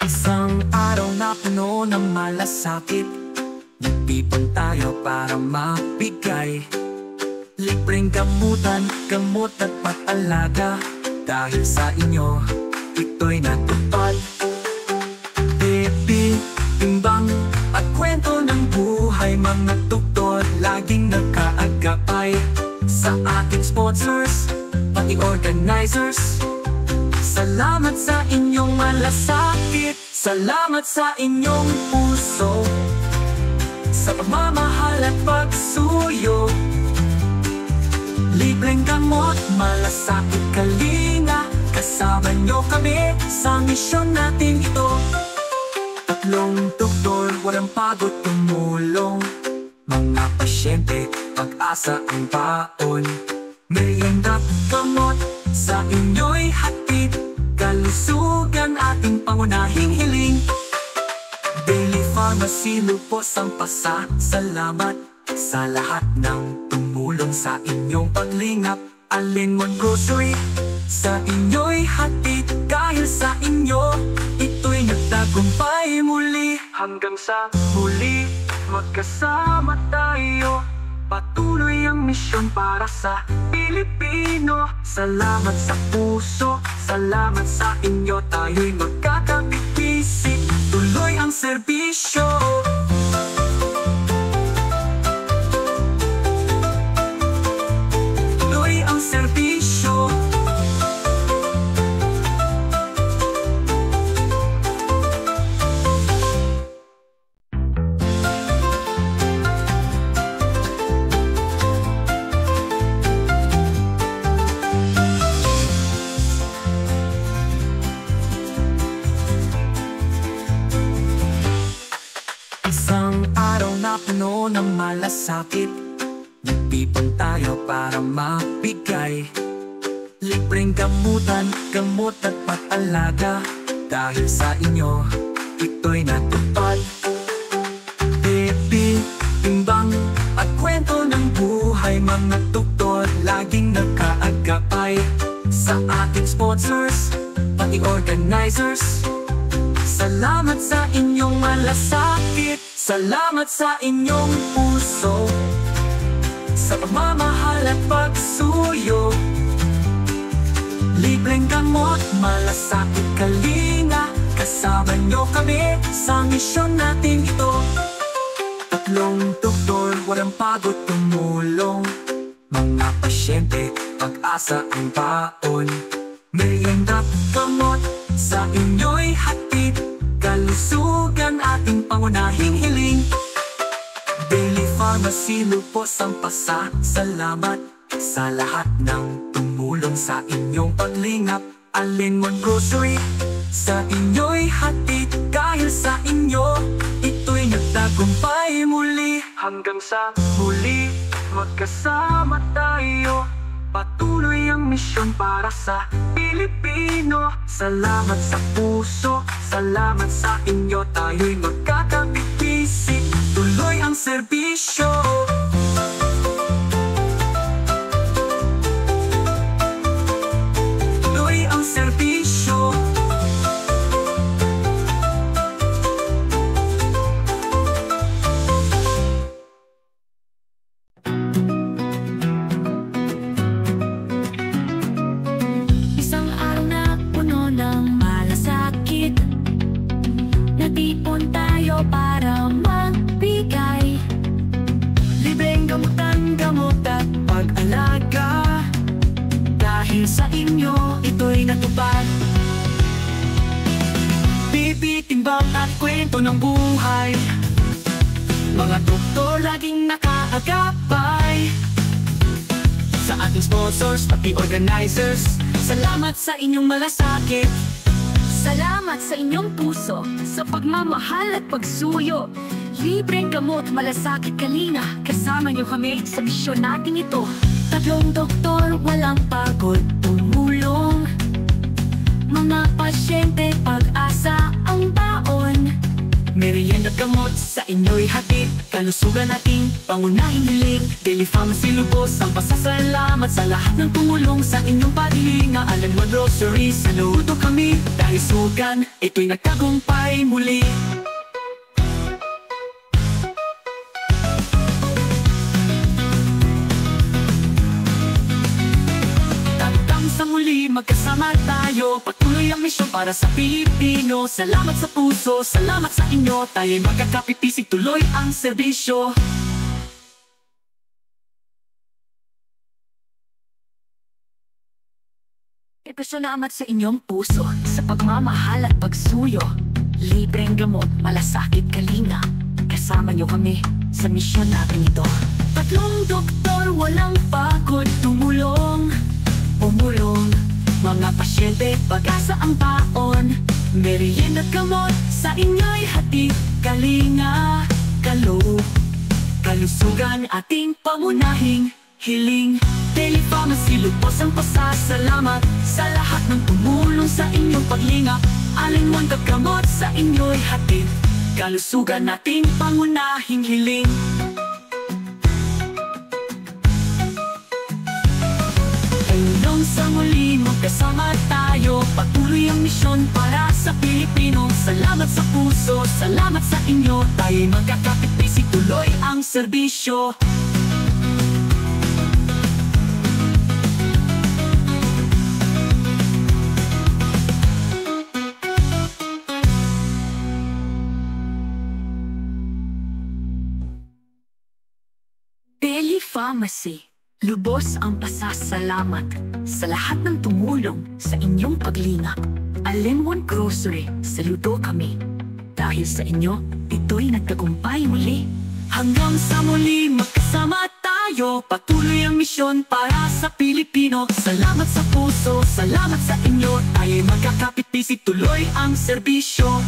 Isang araw na puno ng malasakit, nagtipon tayo para mabigay libreng gamutan, gamot at patalaga. Dahil sa inyo, ito'y natupad. Baby, timbang at kwento ng buhay, mga doktor laging nagkaagapay. Sa ating sponsors, pati organizers, salamat sa inyong malasakit. Salamat sa inyong puso, sa pagmamahal at pagsuyo. Libreng gamot, malasakit, kalinga. Kasama nyo kami sa misyon natin ito. Tatlong doktor, walang pagod tumulong. Mga pasyente, pag-asa ang baon. Merienda, gamot, sa inyo'y hatid. Kalusugan ating pangunahing hiling. Daily Pharmacy, lupos ang pasa. Salamat sa lahat ng tumulong sa inyong paglingap. Alinmon Grocery, sa inyo'y hatid. Dahil sa inyo, ito'y nagtagumpay muli. Hanggang sa huli, magkasama tayo. Patuloy ang misyon para sa Pilipino. Salamat sa puso, salamat sa inyo. Tayo'y magkakabit-bisik, tuloy ang serbisyo. Tuloy ang serbisyo. Isang araw na puno ng malasakit, nagtipon tayo para mabigay libreng gamutan, gamot at patalaga. Dahil sa inyo, ito'y natupad. Baby, timbang at kwento ng buhay, mga doktor laging nagkaagapay. Sa ating sponsors, pati organizers, salamat sa inyong malasakit. Salamat sa inyong puso, sa pagmamahal at pagsuyo. Libreng gamot, malasakit, kalinga. Kasama nyo kami sa misyon natin ito. Tatlong doktor, walang pagod tumulong. Mga pasyente, pag-asa ang baon. Merienda, gamot, sa inyo'y hatid. Kalusugan ating pangunahing hiling. Daily Pharmacy, lupos ang pasa. Salamat sa lahat ng tumulong sa inyong paglingap. Alinmon Grocery, sa inyo'y hatid. Dahil sa inyo, ito'y nagtagumpay muli. Hanggang sa huli, magkasama tayo. Patuloy ang misyon para sa Pilipino. Salamat sa puso, salamat sa inyo. Tayo'y magkakabit-bisik, tuloy ang serbisyo. Tuloy ang serbisyo. Natipon tayo para magbigay libreng gamutan, gamot at pag-alaga. Dahil sa inyo, ito'y natupad. Bibitimbang at kwento ng buhay, mga doktor laging nakaagapay. Sa ating sponsors, pati organizers, salamat sa inyong malasakit. Salamat sa inyong puso, sa pagmamahal at pagsuyo. Libreng gamot, malasakit, kalinga. Kasama niyo kami sa misyon natin ito. Tatlong doktor, walang pagod tumulong. Mga pasyente, pag-asa ang baon. Merienda, gamot, sa inyo'y hatid. kalusugan ating pangunahing hiling. Daily Pharmacy lubos ang pasasalamat sa lahat ng tumulong sa inyong paghilinga. Allen One Grocery, saludo kami dahil sugan, ito'y nagtagumpay muli. Sa muli magkasama tayo, patuloy ang misyon para sa Pilipino. Salamat sa puso, salamat sa inyo, tayo'y magkakapipisig, tuloy ang serbisyo. Ipasalamat sa inyong puso sa pagmamahal at pagsuyo. Libreng gamot, malasakit, kalinga, kasama niyo kami sa misyon natin ito. Tatlong doktor, walang pagod, tumulong. Mga pasyente, pag-asa ang baon. Merienda at gamot, sa inyo'y hatid. Kalinga, kalusugan, ating pangunahing hiling. Daily Pharmacy, lubos ang pasasalamat sa lahat ng tumulong sa inyong paglinga. Allen One gamot, sa inyo'y hatid. Kalusugan, ating pangunahing hiling. Sa muli magkasama tayo, patuloy ang misyon para sa Pilipino. Salamat sa puso, salamat sa inyo, tayo'y magkakapit-pisig, tuloy ang serbisyo. Daily Pharmacy, lubos ang pasasalamat sa lahat ng tumulong sa inyong paglinga. Allen One Grocery, saludo kami. Dahil sa inyo, ito'y nagtagumpay muli. Hanggang sa muli, magkasama tayo, patuloy ang misyon para sa Pilipino. Salamat sa puso, salamat sa inyo, tayo'y magkakapit-pisig, tuloy ang serbisyo.